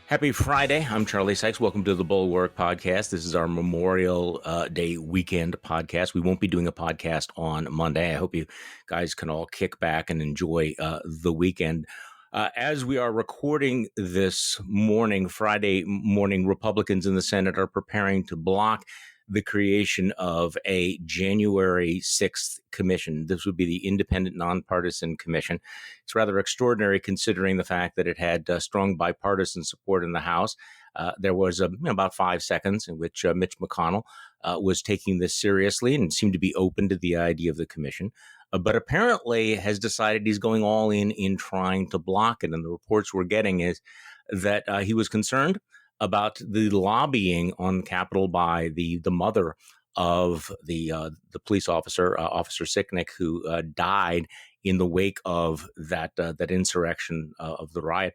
Happy Friday. I'm Charlie Sykes. Welcome to the Bulwark podcast. This is our Memorial Day weekend podcast. We won't be doing a podcast on Monday. I hope you guys can all kick back and enjoy the weekend. As we are recording this morning, Friday morning, Republicans in the Senate are preparing to block the creation of a January 6th commission. This would be the Independent Nonpartisan Commission. It's rather extraordinary considering the fact that it had strong bipartisan support in the House. There was about 5 seconds in which Mitch McConnell was taking this seriously and seemed to be open to the idea of the commission. But apparently has decided he's going all in trying to block it. And the reports we're getting is that he was concerned about the lobbying on Capitol by the mother of the police officer, Officer Sicknick, who died in the wake of that insurrection of the riot.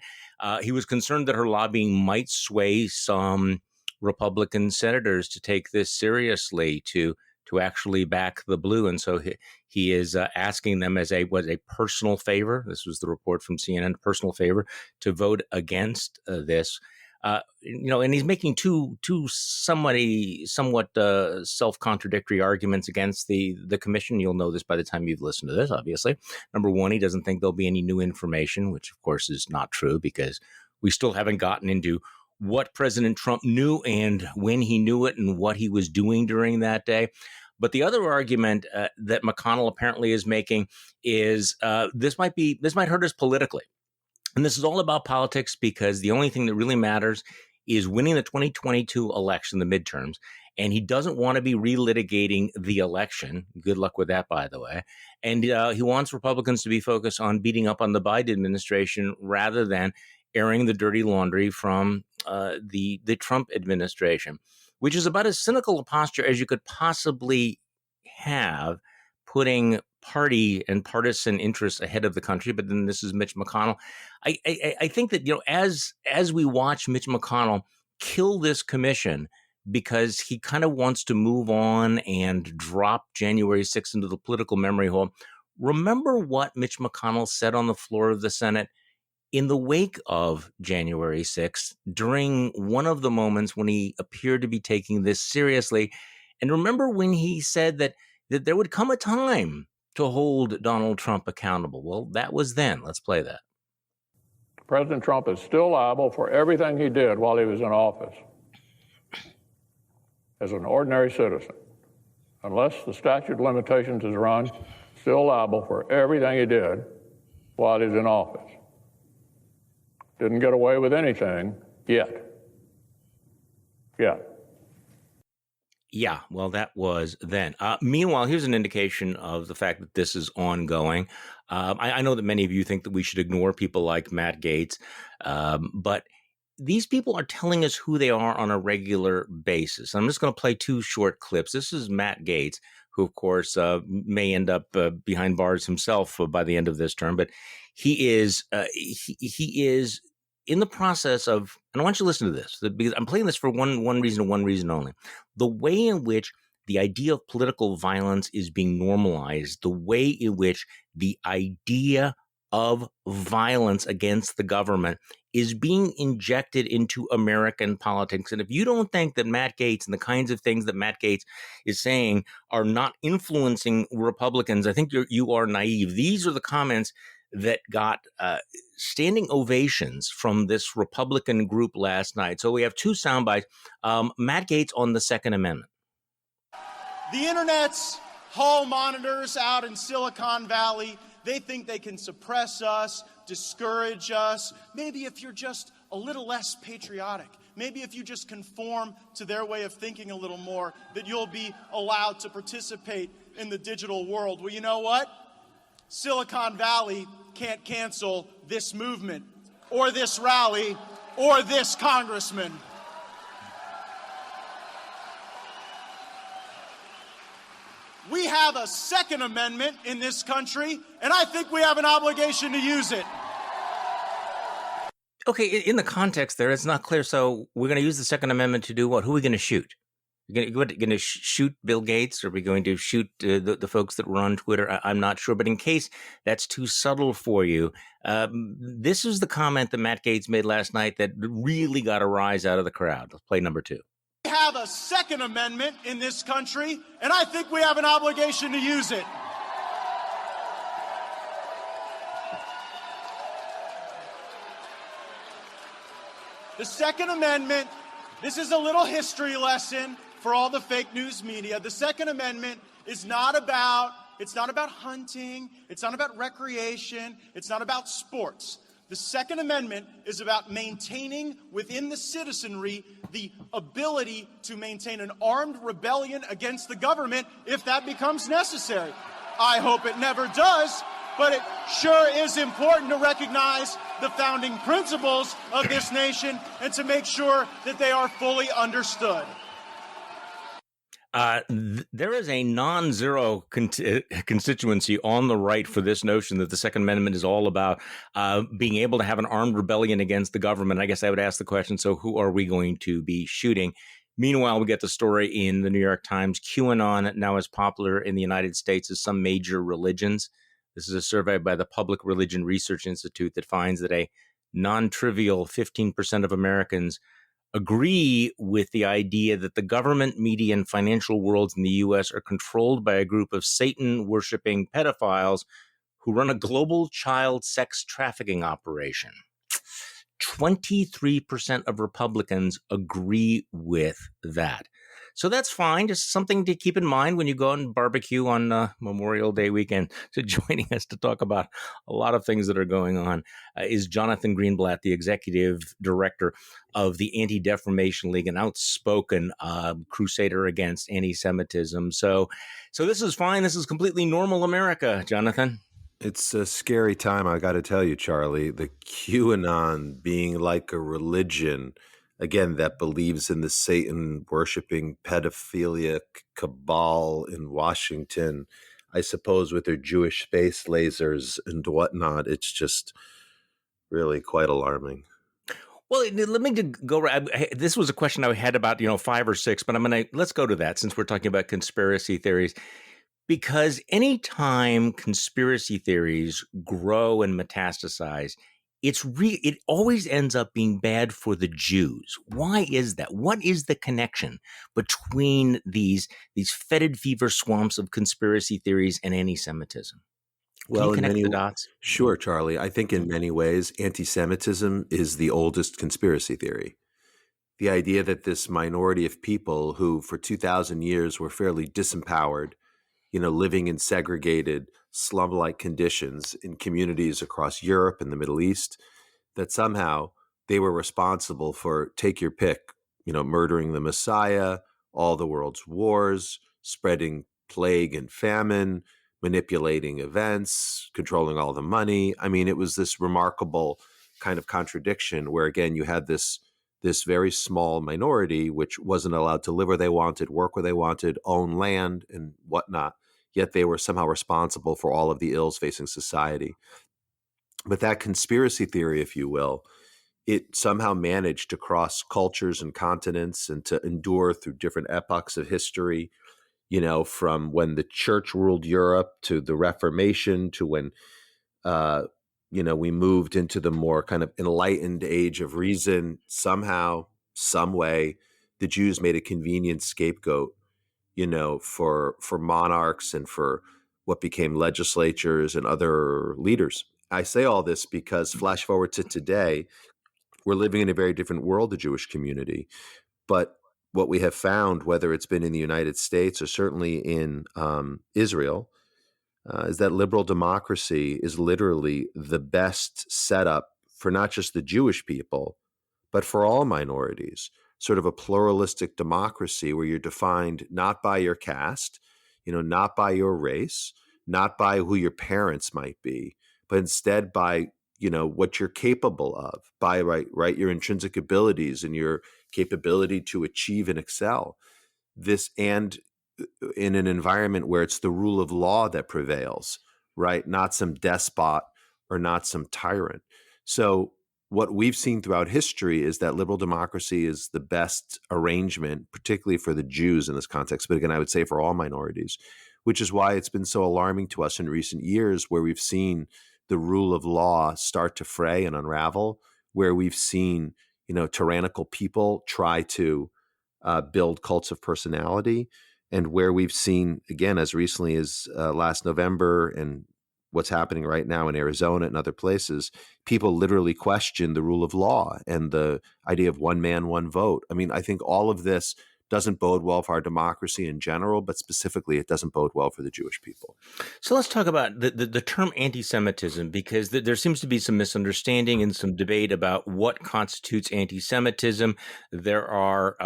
He was concerned that her lobbying might sway some Republican senators to take this seriously, to actually back the blue. And so he is asking them as a personal favor. This was the report from CNN, personal favor, to vote against this. And he's making two somewhat self-contradictory arguments against the commission. You'll know this by the time you've listened to this, obviously. Number one, he doesn't think there'll be any new information, which of course is not true because we still haven't gotten into what President Trump knew and when he knew it and what he was doing during that day. But the other argument that McConnell apparently is making is this might hurt us politically. And this is all about politics because the only thing that really matters is winning the 2022 election, the midterms. And he doesn't want to be relitigating the election. Good luck with that, by the way. And he wants Republicans to be focused on beating up on the Biden administration rather than airing the dirty laundry from the Trump administration, which is about as cynical a posture as you could possibly have, putting party and partisan interests ahead of the country. But then this is Mitch McConnell. I think that, as we watch Mitch McConnell kill this commission because he kind of wants to move on and drop January 6th into the political memory hole, remember what Mitch McConnell said on the floor of the Senate in the wake of January 6th, during one of the moments when he appeared to be taking this seriously. And remember when he said that there would come a time to hold Donald Trump accountable. Well, that was then. Let's play that. President Trump is still liable for everything he did while he was in office as an ordinary citizen. Unless the statute of limitations is run, still liable for everything he did while he's in office. Didn't get away with anything yet. Yeah, well, that was then. Meanwhile, here's an indication of the fact that this is ongoing. I know that many of you think that we should ignore people like Matt Gaetz, but these people are telling us who they are on a regular basis. I'm just going to play two short clips. This is Matt Gaetz, who, of course, may end up behind bars himself by the end of this term, but he is in the process of, and I want you to listen to this, because I'm playing this for one reason and one reason only. The way in which the idea of political violence is being normalized, the way in which the idea of violence against the government is being injected into American politics. And if you don't think that Matt Gaetz and the kinds of things that Matt Gaetz is saying are not influencing Republicans, I think you are naive. These are the comments that got standing ovations from this Republican group last night. So we have two sound bites. Matt Gaetz on the Second Amendment. The internet's hall monitors out in Silicon Valley, they think they can suppress us, discourage us. Maybe if you're just a little less patriotic, maybe if you just conform to their way of thinking a little more, that you'll be allowed to participate in the digital world. Well, you know what? Silicon Valley can't cancel this movement or this rally or this congressman. We have a Second Amendment in this country, and I think we have an obligation to use it. Okay, in the context there, it's not clear. So we're going to use the Second Amendment to do what? Who are we going to shoot? You're going to shoot Bill Gates? Are we going to shoot the folks that were on Twitter? I'm not sure. But in case that's too subtle for you, this is the comment that Matt Gaetz made last night that really got a rise out of the crowd. Let's play number 2. We have a Second Amendment in this country, and I think we have an obligation to use it. The Second Amendment, this is a little history lesson for all the fake news media. The Second Amendment is not about, it's not about hunting, it's not about recreation, it's not about sports. The Second Amendment is about maintaining within the citizenry the ability to maintain an armed rebellion against the government if that becomes necessary. I hope it never does, but it sure is important to recognize the founding principles of this nation and to make sure that they are fully understood. There is a non-zero constituency on the right for this notion that the Second Amendment is all about being able to have an armed rebellion against the government. I guess I would ask the question, so who are we going to be shooting? Meanwhile, we get the story in the New York Times. QAnon now as popular in the United States as some major religions. This is a survey by the Public Religion Research Institute that finds that a non-trivial 15% of Americans agree with the idea that the government, media, and financial worlds in the U.S. are controlled by a group of Satan-worshipping pedophiles who run a global child sex trafficking operation. 23% of Republicans agree with that. So that's fine. Just something to keep in mind when you go and barbecue on Memorial Day weekend. So joining us to talk about a lot of things that are going on is Jonathan Greenblatt, the executive director of the Anti-Defamation League, an outspoken crusader against anti-Semitism. So this is fine. This is completely normal America, Jonathan. It's a scary time, I got to tell you, Charlie. The QAnon being like a religion, again, that believes in the Satan-worshipping pedophilic cabal in Washington, I suppose with their Jewish space lasers and whatnot. It's just really quite alarming. Well, let me go. This was a question I had about 5 or 6, but let's go to that since we're talking about conspiracy theories. Because anytime conspiracy theories grow and metastasize, it always ends up being bad for the Jews. Why is that? What is the connection between these fetid fever swamps of conspiracy theories and anti-Semitism? Can you connect the dots? Sure, Charlie. I think in many ways, anti-Semitism is the oldest conspiracy theory. The idea that this minority of people who for 2,000 years were fairly disempowered, living in segregated slum-like conditions in communities across Europe and the Middle East, that somehow they were responsible for, take your pick, murdering the Messiah, all the world's wars, spreading plague and famine, manipulating events, controlling all the money. I mean, it was this remarkable kind of contradiction where, again, you had this very small minority which wasn't allowed to live where they wanted, work where they wanted, own land and whatnot. Yet they were somehow responsible for all of the ills facing society. But that conspiracy theory, if you will, it somehow managed to cross cultures and continents and to endure through different epochs of history, from when the church ruled Europe to the Reformation to when, we moved into the more kind of enlightened age of reason. Somehow, some way, the Jews made a convenient scapegoat for monarchs and for what became legislatures and other leaders. I say all this because flash forward to today, we're living in a very different world, the Jewish community. But what we have found, whether it's been in the United States or certainly in Israel, is that liberal democracy is literally the best setup for not just the Jewish people, but for all minorities. Sort of a pluralistic democracy where you're defined not by your caste, not by your race, not by who your parents might be, but instead by, what you're capable of, by right, your intrinsic abilities and your capability to achieve and excel. This, and in an environment where it's the rule of law that prevails, right? Not some despot or not some tyrant. So what we've seen throughout history is that liberal democracy is the best arrangement, particularly for the Jews in this context. But again, I would say for all minorities, which is why it's been so alarming to us in recent years, where we've seen the rule of law start to fray and unravel, where we've seen, tyrannical people try to build cults of personality, and where we've seen, again, as recently as last November and what's happening right now in Arizona and other places, people literally question the rule of law and the idea of one man, one vote. I mean, I think all of this doesn't bode well for our democracy in general, but specifically it doesn't bode well for the Jewish people. So let's talk about the term anti-Semitism, because there seems to be some misunderstanding and some debate about what constitutes anti-Semitism. There are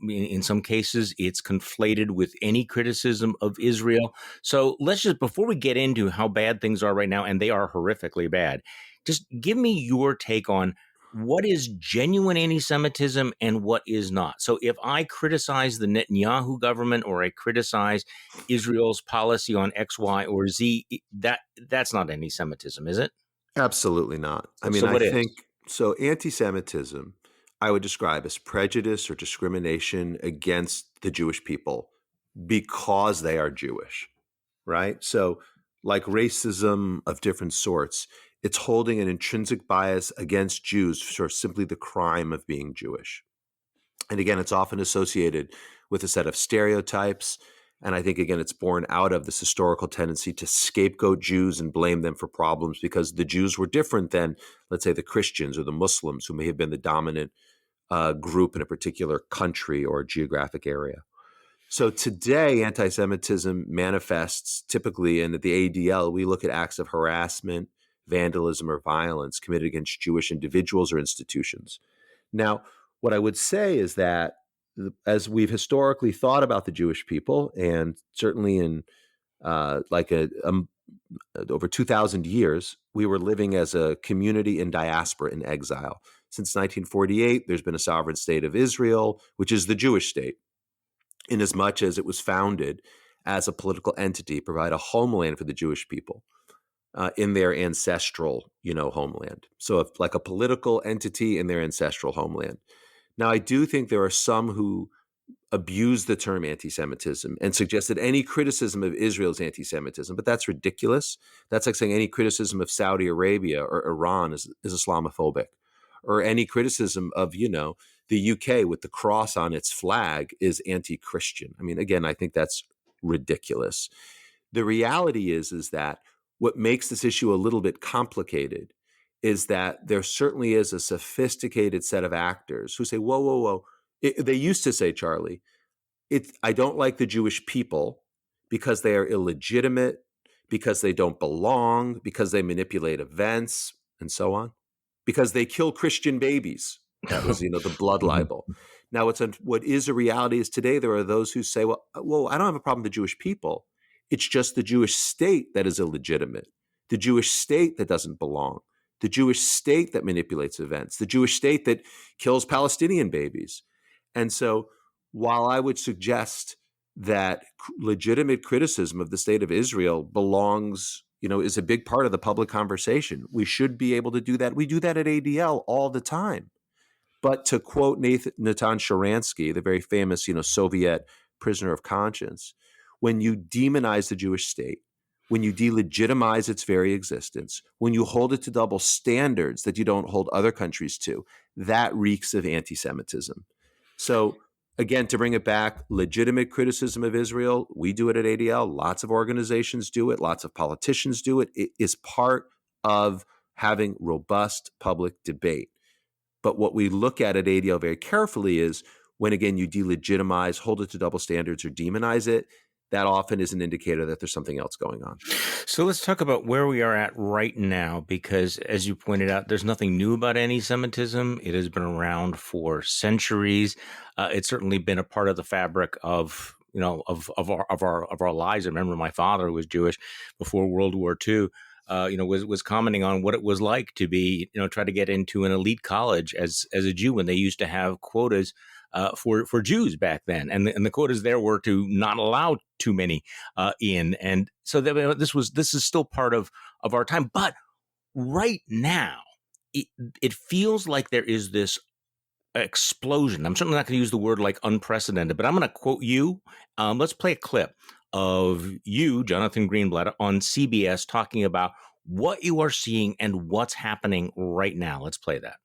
in some cases, it's conflated with any criticism of Israel. So let's just, before we get into how bad things are right now, and they are horrifically bad, just give me your take on what is genuine anti-Semitism and what is not. So if I criticize the Netanyahu government, or I criticize Israel's policy on X, Y, or Z, that's not anti-Semitism, is it? Absolutely not. I mean, So I what is? think so. Anti-Semitism, I would describe as prejudice or discrimination against the Jewish people because they are Jewish, right? So, like racism of different sorts, it's holding an intrinsic bias against Jews for simply the crime of being Jewish. And again, it's often associated with a set of stereotypes. And I think, again, it's born out of this historical tendency to scapegoat Jews and blame them for problems because the Jews were different than, let's say, the Christians or the Muslims, who may have been the dominant group in a particular country or geographic area. So today, anti-Semitism manifests typically, and at the ADL, we look at acts of harassment, vandalism, or violence committed against Jewish individuals or institutions. Now, what I would say is that as we've historically thought about the Jewish people, and certainly in over 2,000 years, we were living as a community in diaspora, in exile. Since 1948, there's been a sovereign state of Israel, which is the Jewish state, inasmuch as it was founded as a political entity, provide a homeland for the Jewish people in their ancestral, homeland. So if, like a political entity in their ancestral homeland. Now, I do think there are some who abuse the term anti-Semitism and suggest that any criticism of Israel is anti-Semitism, but that's ridiculous. That's like saying any criticism of Saudi Arabia or Iran is Islamophobic, or any criticism of, the UK with the cross on its flag is anti-Christian. I mean, again, I think that's ridiculous. The reality is that what makes this issue a little bit complicated is that there certainly is a sophisticated set of actors who say, whoa, whoa, whoa. They used to say, Charlie, I don't like the Jewish people because they are illegitimate, because they don't belong, because they manipulate events, and so on, because they kill Christian babies. That was, the blood libel. Now, what is a reality is today there are those who say, well, I don't have a problem with the Jewish people. It's just the Jewish state that is illegitimate, the Jewish state that doesn't belong, the Jewish state that manipulates events, the Jewish state that kills Palestinian babies. And so while I would suggest that legitimate criticism of the state of Israel belongs, is a big part of the public conversation, we should be able to do that. We do that at ADL all the time. But to quote Natan Sharansky, the very famous, Soviet prisoner of conscience, when you demonize the Jewish state, when you delegitimize its very existence, when you hold it to double standards that you don't hold other countries to, that reeks of anti-Semitism. So again, to bring it back, legitimate criticism of Israel, we do it at ADL. Lots of organizations do it. Lots of politicians do it. It is part of having robust public debate. But what we look at ADL very carefully is when, again, you delegitimize, hold it to double standards, or demonize it, that often is an indicator that there's something else going on. So let's talk about where we are at right now, because as you pointed out, there's nothing new about anti-Semitism. It has been around for centuries. It's certainly been a part of the fabric of our lives. I remember my father, who was Jewish before World War II, was commenting on what it was like to be, try to get into an elite college as a Jew when they used to have quotas for Jews back then, and the quotas there were to not allow too many in, and so this is still part of our time. But right now, it, it feels like there is this explosion. I'm certainly not going to use the word like unprecedented, but I'm going to quote you. Let's play a clip of you, Jonathan Greenblatt, on CBS talking about what you are seeing and what's happening right now. Let's play that.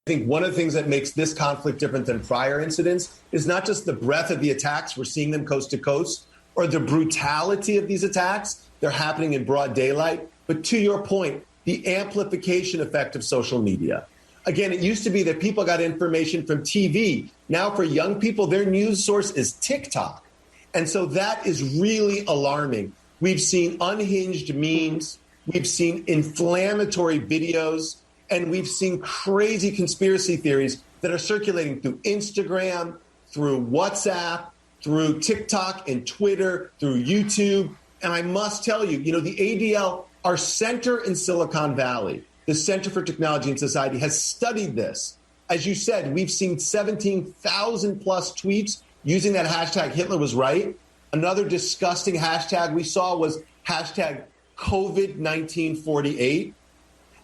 I think one of the things that makes this conflict different than prior incidents is not just the breadth of the attacks, we're seeing them coast to coast, or the brutality of these attacks, they're happening in broad daylight, but to your point, the amplification effect of social media. Again, it used to be that people got information from TV. Now for young people, their news source is TikTok. And so that is really alarming. We've seen unhinged memes, we've seen inflammatory videos, and we've seen crazy conspiracy theories that are circulating through Instagram, through WhatsApp, through TikTok and Twitter, through YouTube. And I must tell you, the ADL, our center in Silicon Valley, the Center for Technology and Society, has studied this. As you said, we've seen 17,000 plus tweets using that hashtag Hitler was right. Another disgusting hashtag we saw was hashtag COVID-1948,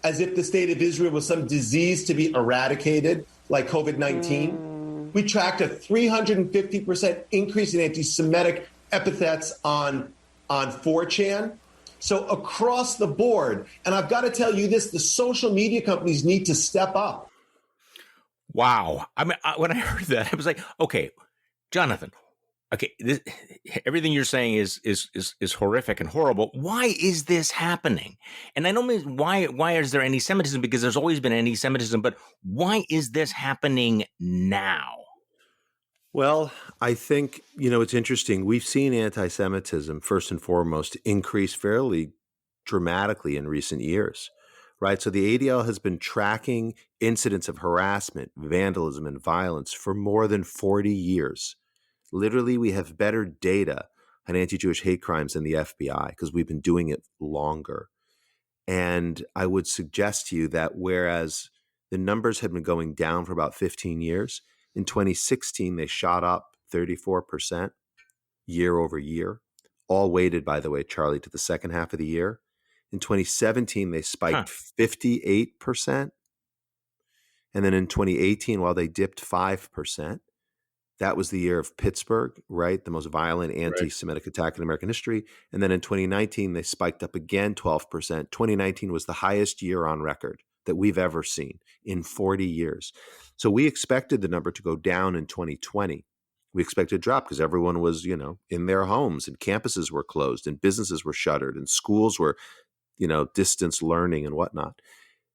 as if the state of Israel was some disease to be eradicated, like COVID-19. We tracked a 350% increase in anti-Semitic epithets on 4chan. So across the board, and I've got to tell you this, the social media companies need to step up. Wow. I mean, when I heard that, I was like, okay, Jonathan, okay, everything you're saying is horrific and horrible. Why is this happening? And I don't mean why is there anti-Semitism? Because there's always been anti-Semitism, but why is this happening now? Well, I think, it's interesting. We've seen anti-Semitism, first and foremost, increase fairly dramatically in recent years, right? So the ADL has been tracking incidents of harassment, vandalism, and violence for more than 40 years. Literally, we have better data on anti-Jewish hate crimes than the FBI because we've been doing it longer. And I would suggest to you that whereas the numbers had been going down for about 15 years, in 2016, they shot up 34% year over year, all weighted, by the way, Charlie, to the second half of the year. In 2017, they spiked 58%. And then in 2018, while they dipped 5%, that was the year of Pittsburgh, right? The most violent anti-Semitic attack in American history. And then in 2019, they spiked up again 12%. 2019 was the highest year on record that we've ever seen in 40 years. So we expected the number to go down in 2020. We expected to drop because everyone was, in their homes and campuses were closed and businesses were shuttered and schools were, distance learning and whatnot.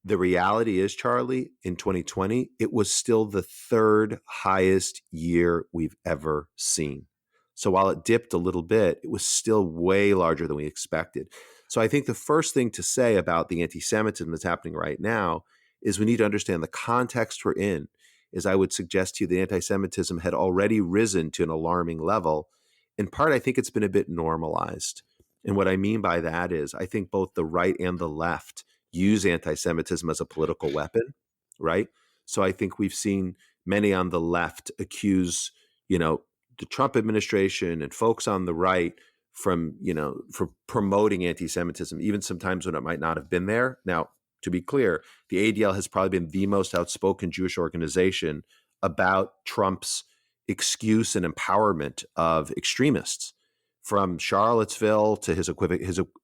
The reality is, Charlie, in 2020, it was still the third highest year we've ever seen. So while it dipped a little bit, it was still way larger than we expected. So I think the first thing to say about the anti-Semitism that's happening right now is we need to understand the context we're in. Is I would suggest to you that anti-Semitism had already risen to an alarming level. In part, I think it's been a bit normalized. And what I mean by that is I think both the right and the left use anti-Semitism as a political weapon, right? So I think we've seen many on the left accuse, the Trump administration and folks on the right from, for promoting anti-Semitism, even sometimes when it might not have been there. Now, to be clear, the ADL has probably been the most outspoken Jewish organization about Trump's excuse and empowerment of extremists. From Charlottesville to his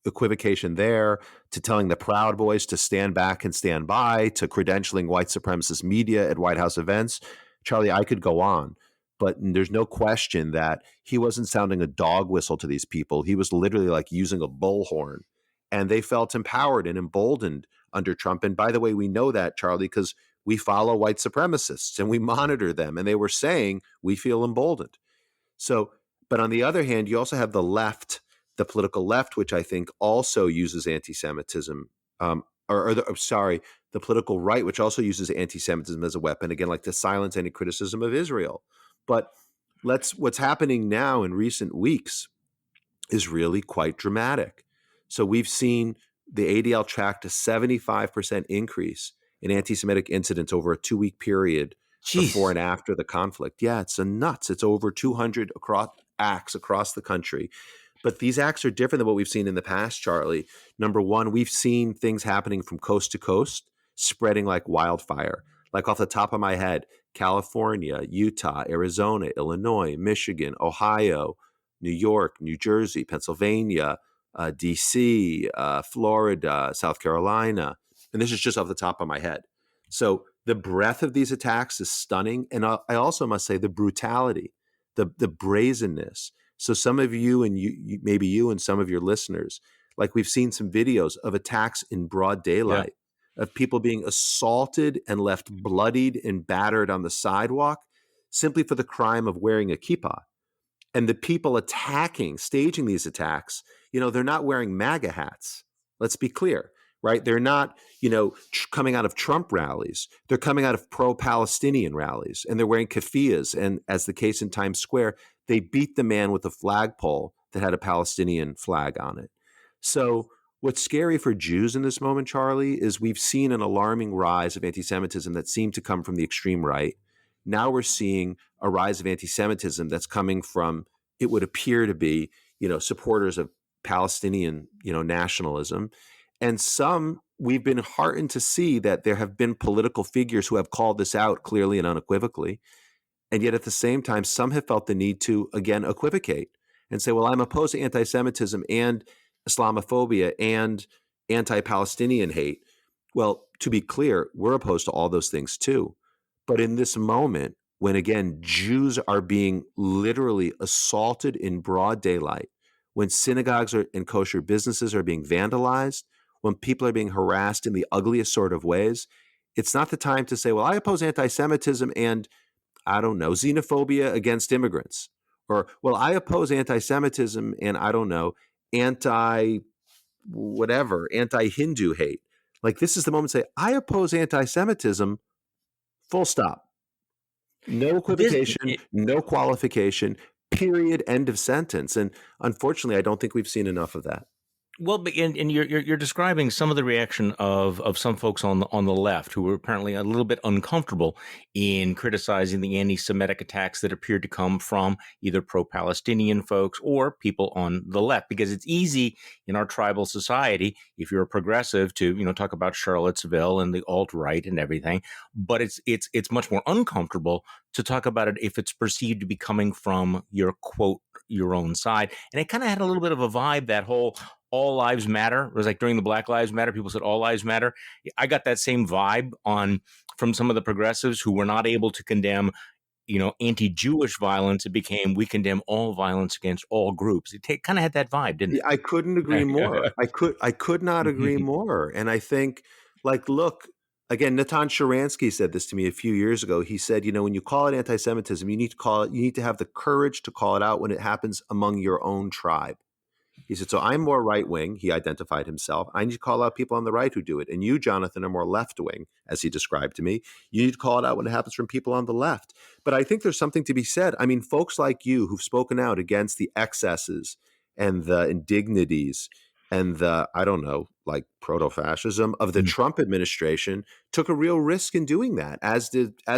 equivocation there, to telling the Proud Boys to stand back and stand by, to credentialing white supremacist media at White House events. Charlie, I could go on, but there's no question that he wasn't sounding a dog whistle to these people. He was literally like using a bullhorn, and they felt empowered and emboldened under Trump. And by the way, we know that, Charlie, because we follow white supremacists and we monitor them, and they were saying we feel emboldened. So, but on the other hand, you also have the left, the political left, which I think also uses anti-Semitism, the political right, which also uses anti-Semitism as a weapon, again, like to silence any criticism of Israel. But what's happening now in recent weeks is really quite dramatic. So we've seen the ADL tracked a 75% increase in anti-Semitic incidents over a 2-week period before and after the conflict. Yeah, it's nuts. It's over 200 acts across the country. But these acts are different than what we've seen in the past, Charlie. Number one, we've seen things happening from coast to coast. spreading like wildfire. Like off the top of my head, California, Utah, Arizona, Illinois, Michigan, Ohio, New York, New Jersey, Pennsylvania, DC, Florida, South Carolina. And this is just off the top of my head. So the breadth of these attacks is stunning. And I also must say the brutality, the brazenness. So some of you and maybe you and some of your listeners, like we've seen some videos of attacks in broad daylight, of people being assaulted and left bloodied and battered on the sidewalk simply for the crime of wearing a kippah. And the people staging these attacks, they're not wearing MAGA hats. Let's be clear, right? They're not, coming out of Trump rallies. They're coming out of pro-Palestinian rallies, and they're wearing keffiyehs. And as the case in Times Square, they beat the man with a flagpole that had a Palestinian flag on it. So what's scary for Jews in this moment, Charlie, is we've seen an alarming rise of anti-Semitism that seemed to come from the extreme right. Now we're seeing a rise of anti-Semitism that's coming from, it would appear to be, supporters of Palestinian, nationalism. And some, we've been heartened to see that there have been political figures who have called this out clearly and unequivocally. And yet at the same time, some have felt the need to, again, equivocate and say, well, I'm opposed to anti-Semitism and Islamophobia and anti-Palestinian hate. Well, to be clear, we're opposed to all those things too. But in this moment, when again, Jews are being literally assaulted in broad daylight, when synagogues and kosher businesses are being vandalized, when people are being harassed in the ugliest sort of ways, it's not the time to say, well, I oppose anti-Semitism and, I don't know, xenophobia against immigrants. Or, well, I oppose anti-Semitism and, I don't know, anti-Hindu hate. Like, this is the moment to say, I oppose anti-Semitism, full stop. No equivocation, no qualification, period, end of sentence. And unfortunately, I don't think we've seen enough of that. Well, and you're describing some of the reaction of some folks on the left who were apparently a little bit uncomfortable in criticizing the anti-Semitic attacks that appeared to come from either pro-Palestinian folks or people on the left, because it's easy in our tribal society, if you're a progressive, to talk about Charlottesville and the alt-right and everything, but it's much more uncomfortable to talk about it if it's perceived to be coming from your quote your own side. And it kind of had a little bit of a vibe, that whole all lives matter. It was like during the Black Lives Matter, people said all lives matter. I got that same vibe from some of the progressives who were not able to condemn, anti-Jewish violence. It became, we condemn all violence against all groups. It kind of had that vibe, didn't it? I couldn't agree more. I could not agree more. And I think, look, again, Natan Sharansky said this to me a few years ago. He said, when you call it anti-Semitism, you need to have the courage to call it out when it happens among your own tribe. He said, so I'm more right-wing, he identified himself. I need to call out people on the right who do it. And you, Jonathan, are more left-wing, as he described to me. You need to call it out when it happens from people on the left. But I think there's something to be said. I mean, folks like you who've spoken out against the excesses and the indignities and the, I don't know, like proto-fascism of the Trump administration took a real risk in doing that, as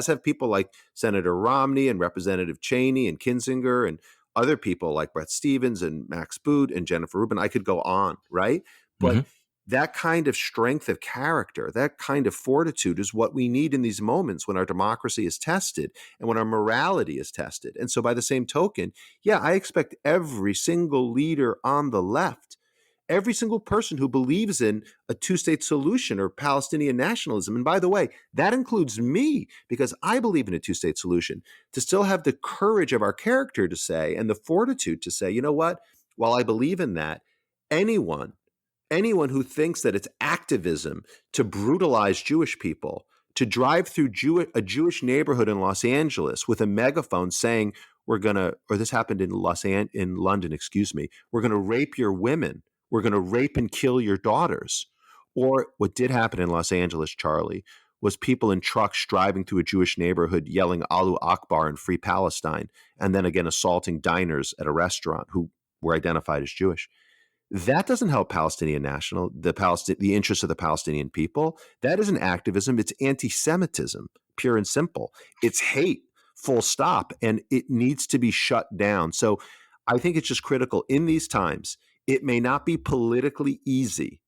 have people like Senator Romney and Representative Cheney and Kinzinger and other people like Bret Stephens and Max Boot and Jennifer Rubin. I could go on, right? But that kind of strength of character, that kind of fortitude is what we need in these moments when our democracy is tested and when our morality is tested. And so by the same token, I expect every single leader on the left, every single person who believes in a two-state solution or Palestinian nationalism, and by the way, that includes me, because I believe in a two-state solution, to still have the courage of our character to say, and the fortitude to say, you know what, while I believe in that, anyone who thinks that it's activism to brutalize Jewish people, to drive through a Jewish neighborhood in Los Angeles with a megaphone saying, this happened in London, we're going to rape your women, we're going to rape and kill your daughters. Or what did happen in Los Angeles, Charlie, was people in trucks driving through a Jewish neighborhood yelling Allahu Akbar and Free Palestine, and then again assaulting diners at a restaurant who were identified as Jewish. That doesn't help Palestinian the interests of the Palestinian people. That isn't activism. It's anti-Semitism, pure and simple. It's hate, full stop, and it needs to be shut down. So I think it's just critical in these times. It may not be politically easy,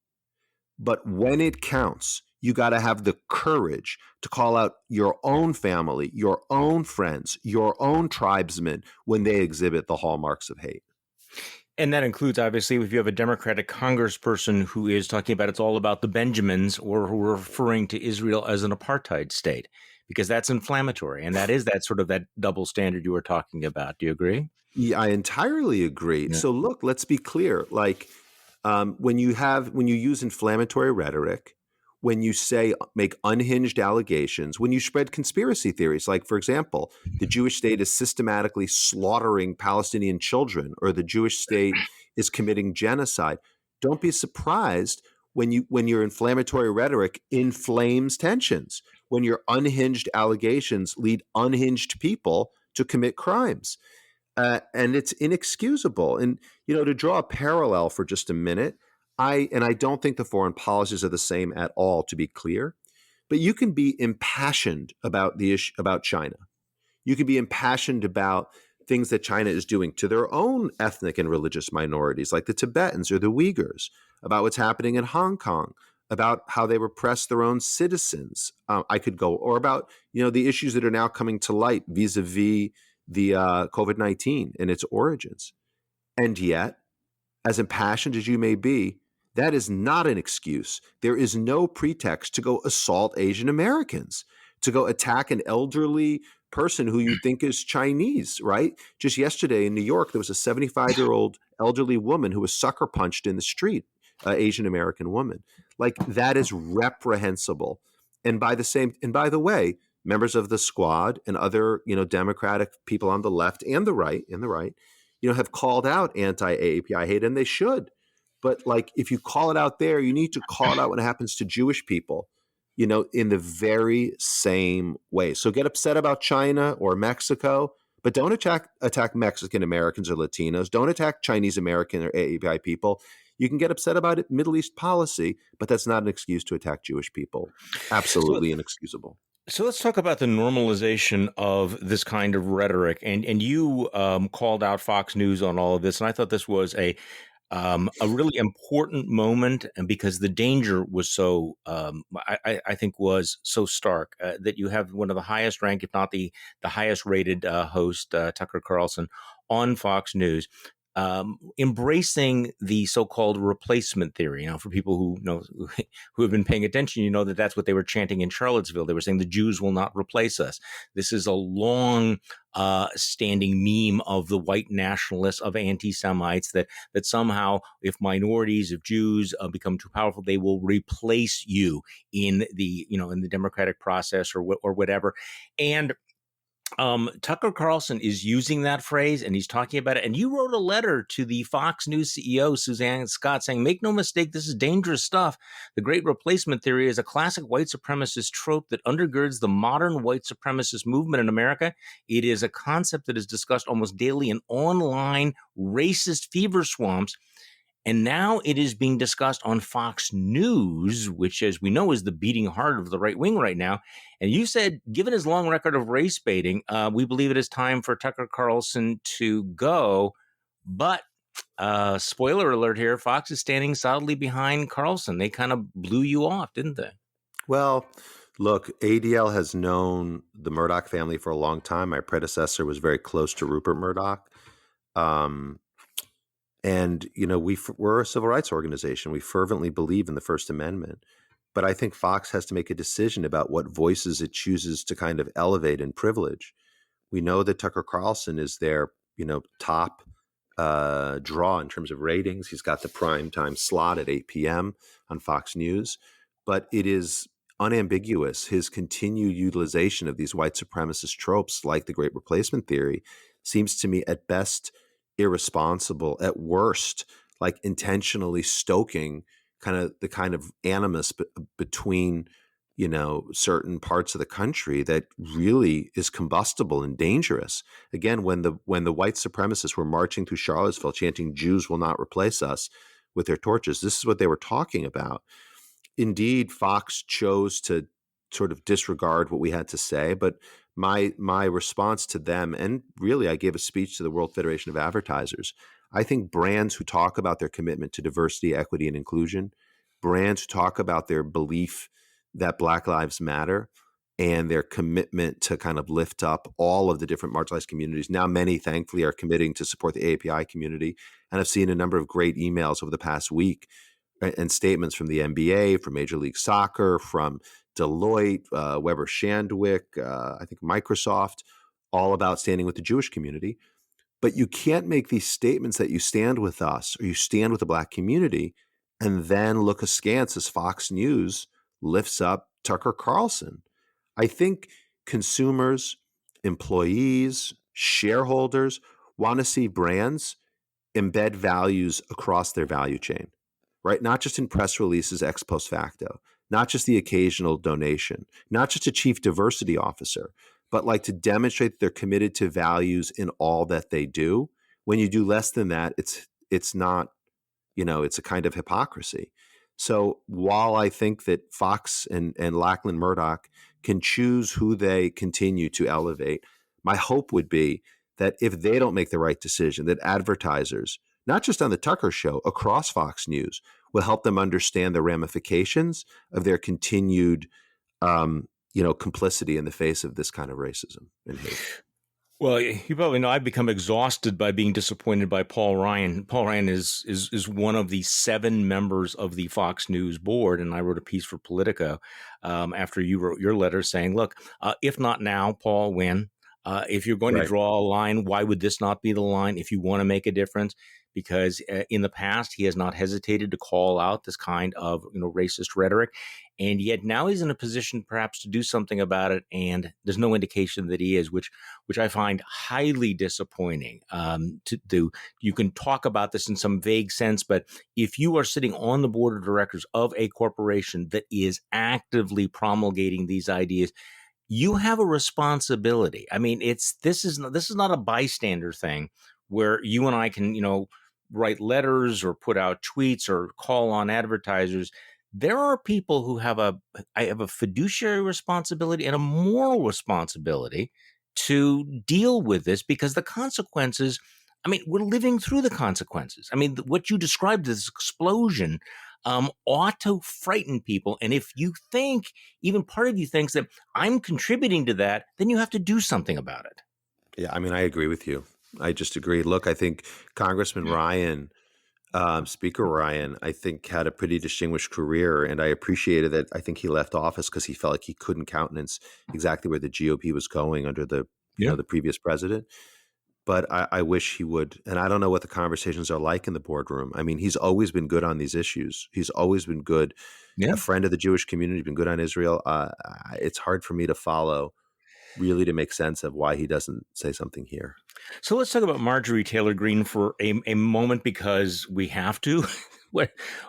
but when it counts, You got to have the courage to call out your own family, your own friends, your own tribesmen when they exhibit the hallmarks of hate. And that includes, obviously, if you have a Democratic congressperson who is talking about it's all about the Benjamins, or who are referring to Israel as an apartheid state, because that's inflammatory. And that is that sort of that double standard you were talking about. Do you agree? Yeah, I entirely agree. Yeah. So look, let's be clear. Like when you use inflammatory rhetoric, when you make unhinged allegations, when you spread conspiracy theories, like, for example, the Jewish state is systematically slaughtering Palestinian children, or the Jewish state is committing genocide, don't be surprised when your inflammatory rhetoric inflames tensions, when your unhinged allegations lead unhinged people to commit crimes. And it's inexcusable. And, to draw a parallel for just a minute, I don't think the foreign policies are the same at all, to be clear, but you can be impassioned about the issue about China. You can be impassioned about things that China is doing to their own ethnic and religious minorities, like the Tibetans or the Uyghurs, about what's happening in Hong Kong, about how they repress their own citizens. I could go, or about, the issues that are now coming to light vis-a-vis the COVID-19 and its origins. And yet, as impassioned as you may be, that is not an excuse. There is no pretext to go assault Asian Americans, to go attack an elderly person who you think is Chinese, right? Just yesterday in New York, there was a 75-year-old elderly woman who was sucker punched in the street, Asian American woman. Like, that is reprehensible. And by the way, members of the Squad and other, Democratic people on the left and the right, have called out anti-AAPI hate, and they should. But like, if you call it out there, you need to call it out when it happens to Jewish people, in the very same way. So get upset about China or Mexico, but don't attack Mexican Americans or Latinos. Don't attack Chinese American or AAPI people. You can get upset about it, Middle East policy, but that's not an excuse to attack Jewish people. Absolutely inexcusable. So let's talk about the normalization of this kind of rhetoric. And you called out Fox News on all of this, and I thought this was a really important moment, and because the danger was so, I think, was so stark that you have one of the highest ranked, if not the highest rated host, Tucker Carlson, on Fox News, embracing the so-called replacement theory. For people who know, who have been paying attention, that's what they were chanting in Charlottesville. They were saying the Jews will not replace us. This is a long standing meme of the white nationalists, of anti-Semites, that somehow, if minorities, if Jews become too powerful, they will replace you in the democratic process or whatever. And Tucker Carlson is using that phrase, and he's talking about it. And you wrote a letter to the Fox News CEO, Suzanne Scott, saying, make no mistake, this is dangerous stuff. The great replacement theory is a classic white supremacist trope that undergirds the modern white supremacist movement in America. It is a concept that is discussed almost daily in online racist fever swamps. And now it is being discussed on Fox News, which, as we know, is the beating heart of the right wing right now. And you said, given his long record of race baiting, we believe it is time for Tucker Carlson to go. But spoiler alert here, Fox is standing solidly behind Carlson. They kind of blew you off, didn't they? Well, look, ADL has known the Murdoch family for a long time. My predecessor was very close to Rupert Murdoch. And, we're a civil rights organization. We fervently believe in the First Amendment. But I think Fox has to make a decision about what voices it chooses to kind of elevate and privilege. We know that Tucker Carlson is their, top draw in terms of ratings. He's got the prime time slot at 8 p.m. on Fox News. But it is unambiguous. His continued utilization of these white supremacist tropes, like the Great Replacement Theory, seems to me at best irresponsible, at worst, like intentionally stoking the kind of animus between, certain parts of the country that really is combustible and dangerous. Again, when the white supremacists were marching through Charlottesville chanting "Jews will not replace us" with their torches, this is what they were talking about. Indeed, Fox chose to sort of disregard what we had to say, but my response to them, and really I gave a speech to the World Federation of Advertisers, I think brands who talk about their commitment to diversity, equity, and inclusion, brands who talk about their belief that Black Lives Matter and their commitment to kind of lift up all of the different marginalized communities. Now, many, thankfully, are committing to support the AAPI community. And I've seen a number of great emails over the past week and statements from the NBA, from Major League Soccer, from Deloitte, Weber Shandwick, I think Microsoft, all about standing with the Jewish community. But you can't make these statements that you stand with us or you stand with the Black community and then look askance as Fox News lifts up Tucker Carlson. I think consumers, employees, shareholders want to see brands embed values across their value chain, right? Not just in press releases ex post facto, not just the occasional donation, not just a chief diversity officer, but like to demonstrate that they're committed to values in all that they do. When you do less than that, it's not, it's a kind of hypocrisy. So while I think that Fox and Lachlan Murdoch can choose who they continue to elevate, my hope would be that if they don't make the right decision, that advertisers, not just on the Tucker Show, across Fox News, will help them understand the ramifications of their continued complicity in the face of this kind of racism and hate. Well, you probably know I've become exhausted by being disappointed by Paul Ryan. Paul Ryan is one of the 7 members of the Fox News board, and I wrote a piece for Politico after you wrote your letter saying, look, if not now, Paul, when? If you're going to draw a line, why would this not be the line if you want to make a difference? Because in the past, he has not hesitated to call out this kind of racist rhetoric. And yet now he's in a position perhaps to do something about it. And there's no indication that he is, which I find highly disappointing. You can talk about this in some vague sense, but if you are sitting on the board of directors of a corporation that is actively promulgating these ideas, you have a responsibility. I mean, this is not a bystander thing where you and I can, write letters or put out tweets or call on advertisers. There are people who have a fiduciary responsibility and a moral responsibility to deal with this, because the consequences, I mean, we're living through the consequences. I mean, what you described as explosion ought to frighten people. And if you think, even part of you thinks that I'm contributing to that, then you have to do something about it. Yeah, I mean, I agree with you. I just agree. Look, I think Congressman Ryan, Speaker Ryan, I think had a pretty distinguished career, and I appreciated that. I think he left office because he felt like he couldn't countenance exactly where the GOP was going under the the previous president. But I wish he would, and I don't know what the conversations are like in the boardroom. I mean, he's always been good on these issues. He's always been good. Yeah. A friend of the Jewish community, been good on Israel. It's hard for me to follow, really, to make sense of why he doesn't say something here. So let's talk about Marjorie Taylor Greene for a moment, because we have to,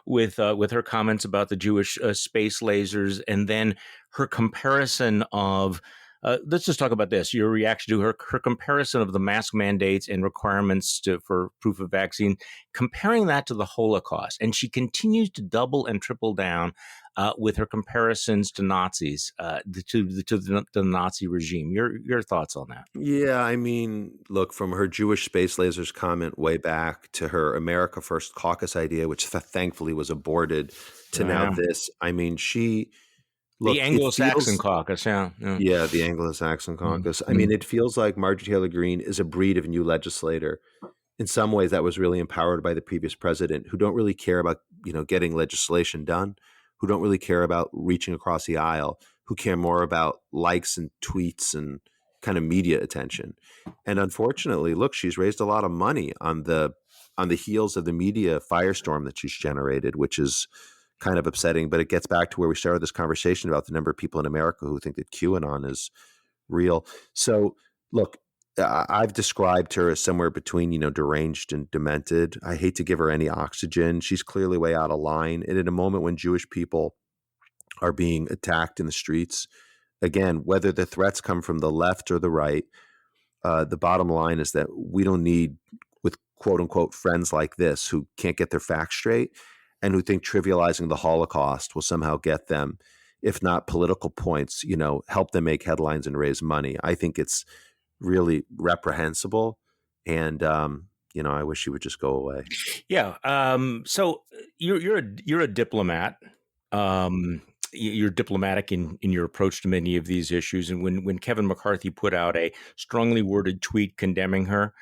with her comments about the Jewish space lasers, and then her comparison of. Let's just talk about this. Your reaction to her comparison of the mask mandates and requirements for proof of vaccine, comparing that to the Holocaust. And she continues to double and triple down with her comparisons to Nazis, to the Nazi regime. Your thoughts on that? Yeah, I mean, look, from her Jewish space lasers comment way back to her America First caucus idea, which thankfully was aborted, to now this. I mean, the Anglo-Saxon caucus, yeah, the Anglo-Saxon caucus. I mean, it feels like Marjorie Taylor Greene is a breed of new legislator. In some ways, that was really empowered by the previous president, who don't really care about getting legislation done, who don't really care about reaching across the aisle, who care more about likes and tweets and kind of media attention. And unfortunately, look, she's raised a lot of money on the heels of the media firestorm that she's generated, which is kind of upsetting. But it gets back to where we started this conversation about the number of people in America who think that QAnon is real. So look, I've described her as somewhere between, deranged and demented. I hate to give her any oxygen. She's clearly way out of line. And in a moment when Jewish people are being attacked in the streets, again, whether the threats come from the left or the right, the bottom line is that we don't need, with quote unquote friends like this who can't get their facts straight and who think trivializing the Holocaust will somehow get them, if not political points, help them make headlines and raise money. I think it's really reprehensible. And, I wish she would just go away. Yeah. So you're a diplomat. you're diplomatic in your approach to many of these issues. And when Kevin McCarthy put out a strongly worded tweet condemning her,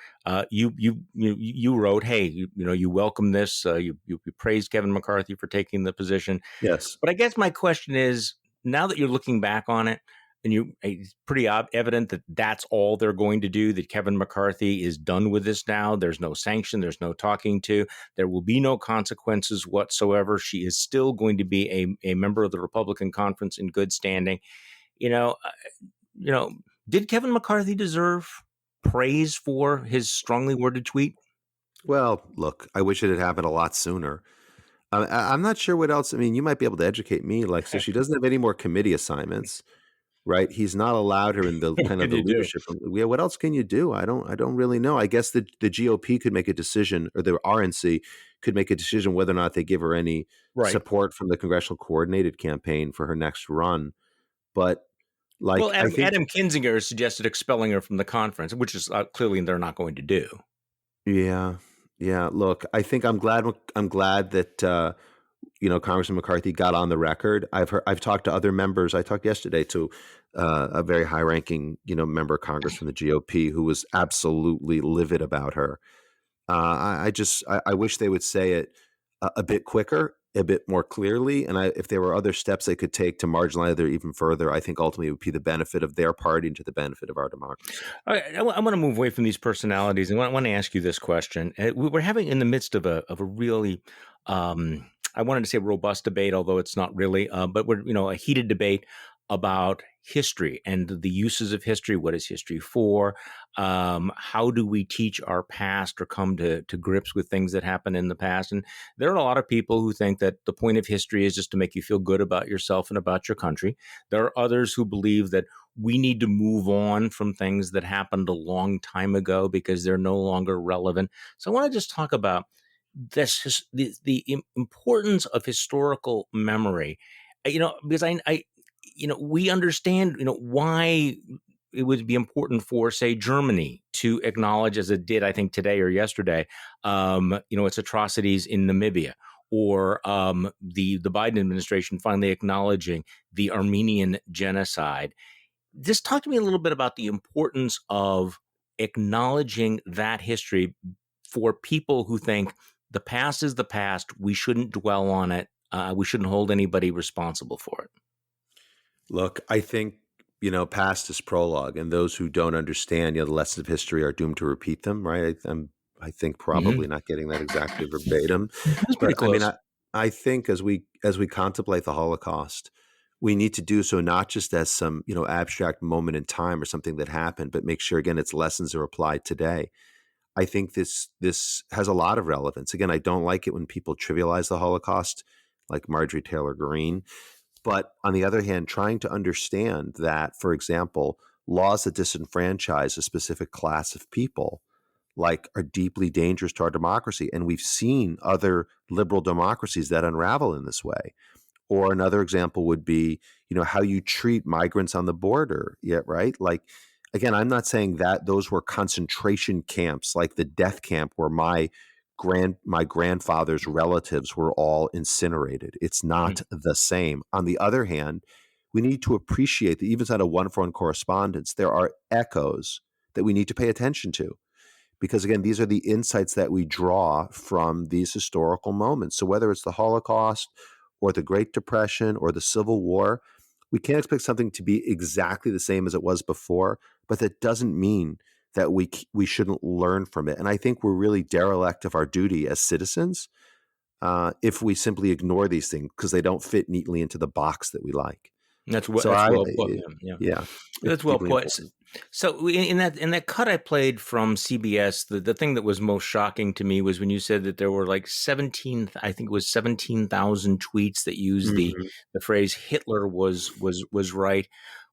you wrote, "Hey, you welcome this. You praised Kevin McCarthy for taking the position." Yes. But I guess my question is, now that you're looking back on it, and it's pretty evident that that's all they're going to do, that Kevin McCarthy is done with this now. There's no sanction. There's no talking to. There will be no consequences whatsoever. She is still going to be a member of the Republican conference in good standing. You know, uh, did Kevin McCarthy deserve praise for his strongly worded tweet? Well, look, I wish it had happened a lot sooner. I'm not sure what else. I mean, you might be able to educate me. Like, so she doesn't have any more committee assignments, right? He's not allowed her in the What kind of can the you do? leadership. Yeah, what else can you do? I don't really know. I guess the GOP could make a decision, or the RNC could make a decision whether or not they give her any Right. support from the congressional coordinated campaign for her next run. But Well, like, I think, Adam Kinzinger suggested expelling her from the conference, which is clearly they're not going to do. yeah, yeah. Look, I think I'm glad that Congressman McCarthy got on the record. I've talked to other members. I talked yesterday to a very high-ranking, member of Congress from the GOP who was absolutely livid about her. I wish they would say it a bit quicker, a bit more clearly, and if there were other steps they could take to marginalize her even further, I think ultimately it would be the benefit of their party and to the benefit of our democracy. I want to move away from these personalities, and I want to ask you this question. We're having in the midst of a really, I wanted to say robust debate, although it's not really, but we're a heated debate about history and the uses of history. What is history for? How do we teach our past or come to grips with things that happened in the past? And there are a lot of people who think that the point of history is just to make you feel good about yourself and about your country. There are others who believe that we need to move on from things that happened a long time ago because they're no longer relevant. So I want to just talk about the importance of historical memory. Because we understand why it would be important for, say, Germany to acknowledge, as it did, I think, today or yesterday, its atrocities in Namibia, or the Biden administration finally acknowledging the Armenian genocide. Just talk to me a little bit about the importance of acknowledging that history for people who think the past is the past. We shouldn't dwell on it. We shouldn't hold anybody responsible for it. Look, I think, past is prologue, and those who don't understand, the lessons of history are doomed to repeat them, right? I think probably not getting that exactly verbatim, That's pretty but I mean, close. I think as we contemplate the Holocaust, we need to do so not just as some, abstract moment in time or something that happened, but make sure again its lessons are applied today. I think this has a lot of relevance. Again, I don't like it when people trivialize the Holocaust, like Marjorie Taylor Greene. But on the other hand, trying to understand that, for example, laws that disenfranchise a specific class of people, like, are deeply dangerous to our democracy. And we've seen other liberal democracies that unravel in this way. Or another example would be, how you treat migrants on the border. Yeah, right. Like, again, I'm not saying that those were concentration camps, like the death camp where my grandfather's relatives were all incinerated. It's not the same. On the other hand, we need to appreciate that even inside a one-for-one correspondence, there are echoes that we need to pay attention to. Because again, these are the insights that we draw from these historical moments. So whether it's the Holocaust or the Great Depression or the Civil War, we can't expect something to be exactly the same as it was before, but that doesn't mean that we shouldn't learn from it. And I think we're really derelict of our duty as citizens if we simply ignore these things because they don't fit neatly into the box that we like. So That's well put. Yeah. yeah, it's That's well deeply put. important. So in that cut I played from CBS, the thing that was most shocking to me was when you said that there were like 17,000 tweets that used Mhm. the phrase Hitler was right,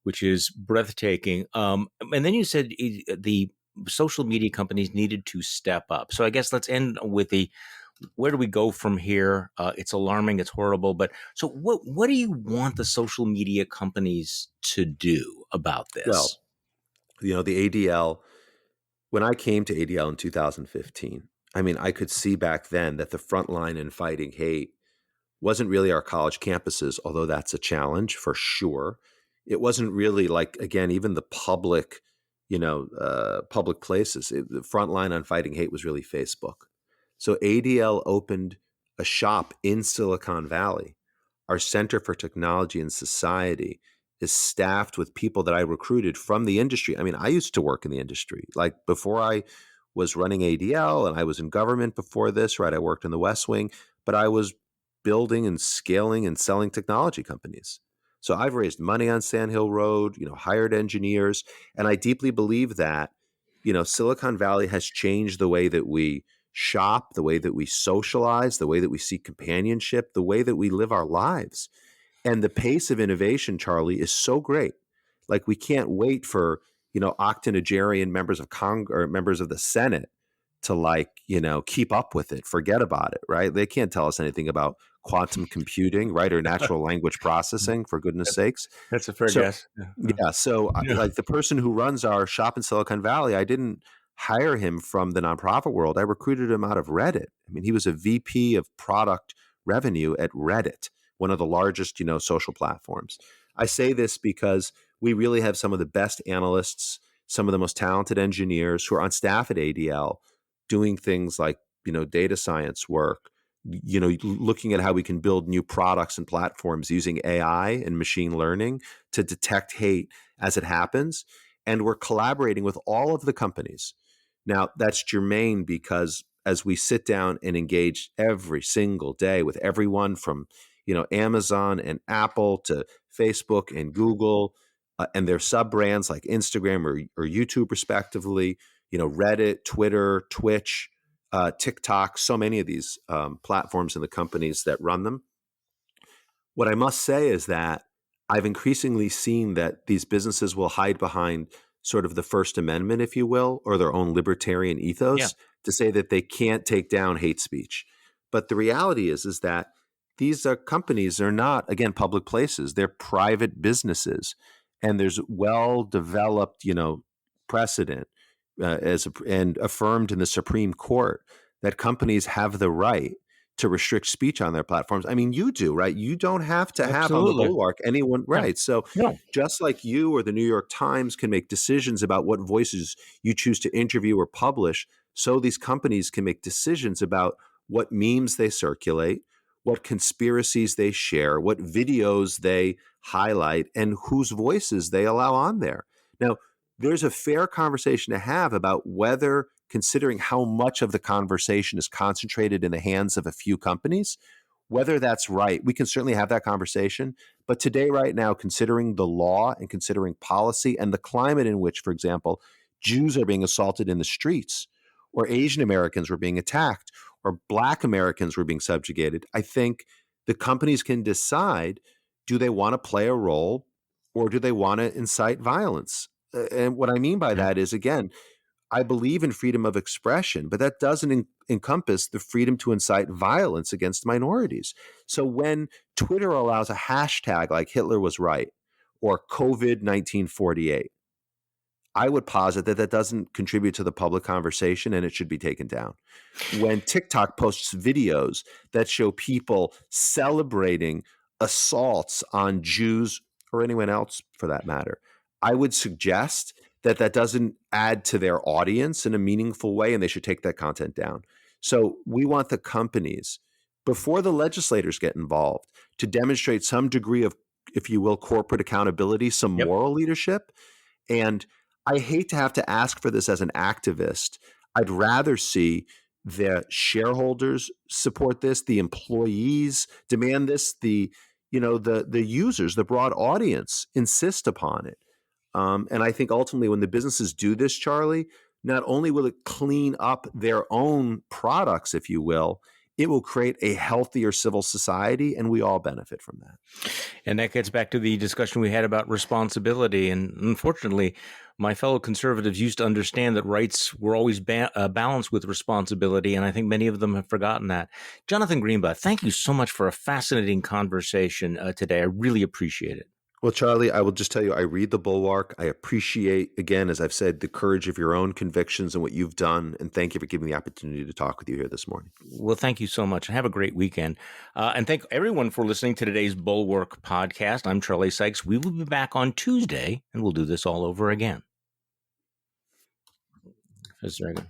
which is breathtaking. And then you said the social media companies needed to step up. So I guess let's end with where do we go from here? It's alarming. It's horrible. But so what do you want the social media companies to do about Well, this? the ADL, when I came to ADL in 2015, I mean, I could see back then that the front line in fighting hate wasn't really our college campuses, although that's a challenge for sure. It wasn't really like, again, even the public, public places. The front line on fighting hate was really Facebook. So ADL opened a shop in Silicon Valley. Our Center for Technology and Society is staffed with people that I recruited from the industry. I mean, I used to work in the industry. Like before I was running ADL, and I was in government before this, right? I worked in the West Wing, but I was building and scaling and selling technology companies. So I've raised money on Sand Hill Road, hired engineers, and I deeply believe that, Silicon Valley has changed the way that we shop, the way that we socialize, the way that we seek companionship, the way that we live our lives. And the pace of innovation, Charlie, is so great. Like we can't wait for, octogenarian members of Congress or members of the Senate to keep up with it, forget about it, right? They can't tell us anything about quantum computing, right? Or natural language processing, for goodness sakes. That's a fair So, guess. yeah. So like the person who runs our shop in Silicon Valley, I didn't hire him from the nonprofit world. I recruited him out of Reddit. I mean, he was a VP of product revenue at Reddit, one of the largest, social platforms. I say this because we really have some of the best analysts, some of the most talented engineers who are on staff at ADL doing things like, data science work, looking at how we can build new products and platforms using AI and machine learning to detect hate as it happens. And we're collaborating with all of the companies. Now, that's germane because as we sit down and engage every single day with everyone from, Amazon and Apple to Facebook and Google and their sub brands like Instagram or YouTube, respectively, Reddit, Twitter, Twitch, TikTok, so many of these platforms and the companies that run them. What I must say is that I've increasingly seen that these businesses will hide behind sort of the First Amendment, if you will, or their own libertarian ethos to say that they can't take down hate speech. But the reality is that these companies are not, again, public places. They're private businesses. And there's well-developed, precedent and affirmed in the Supreme Court that companies have the right to restrict speech on their platforms. I mean, you do, right? You don't have to have on the Bulwark anyone, right? So just like you or the New York Times can make decisions about what voices you choose to interview or publish, so these companies can make decisions about what memes they circulate, what conspiracies they share, what videos they highlight, and whose voices they allow on there. Now, there's a fair conversation to have about whether, considering how much of the conversation is concentrated in the hands of a few companies, whether that's right. We can certainly have that conversation. But today, right now, considering the law and considering policy and the climate in which, for example, Jews are being assaulted in the streets, or Asian Americans were being attacked, or Black Americans were being subjugated, I think the companies can decide, do they want to play a role or do they want to incite violence? And what I mean by that is, again, I believe in freedom of expression, but that doesn't encompass the freedom to incite violence against minorities. So when Twitter allows a hashtag like Hitler was right or COVID 1948, I would posit that that doesn't contribute to the public conversation and it should be taken down. When TikTok posts videos that show people celebrating assaults on Jews or anyone else for that matter, I would suggest that that doesn't add to their audience in a meaningful way and they should take that content down. So we want the companies, before the legislators get involved, to demonstrate some degree of, if you will, corporate accountability, some moral leadership. And I hate to have to ask for this as an activist. I'd rather see the shareholders support this, the employees demand this, the users, the broad audience insist upon it. And I think ultimately when the businesses do this, Charlie, not only will it clean up their own products, if you will, it will create a healthier civil society, and we all benefit from that. And that gets back to the discussion we had about responsibility. And unfortunately, my fellow conservatives used to understand that rights were always balanced with responsibility, and I think many of them have forgotten that. Jonathan Greenblatt, thank you so much for a fascinating conversation today. I really appreciate it. Well, Charlie, I will just tell you, I read the Bulwark. I appreciate, again, as I've said, the courage of your own convictions and what you've done. And thank you for giving me the opportunity to talk with you here this morning. Well, thank you so much. Have a great weekend. And thank everyone for listening to today's Bulwark podcast. I'm Charlie Sykes. We will be back on Tuesday, and we'll do this all over again. That's very good.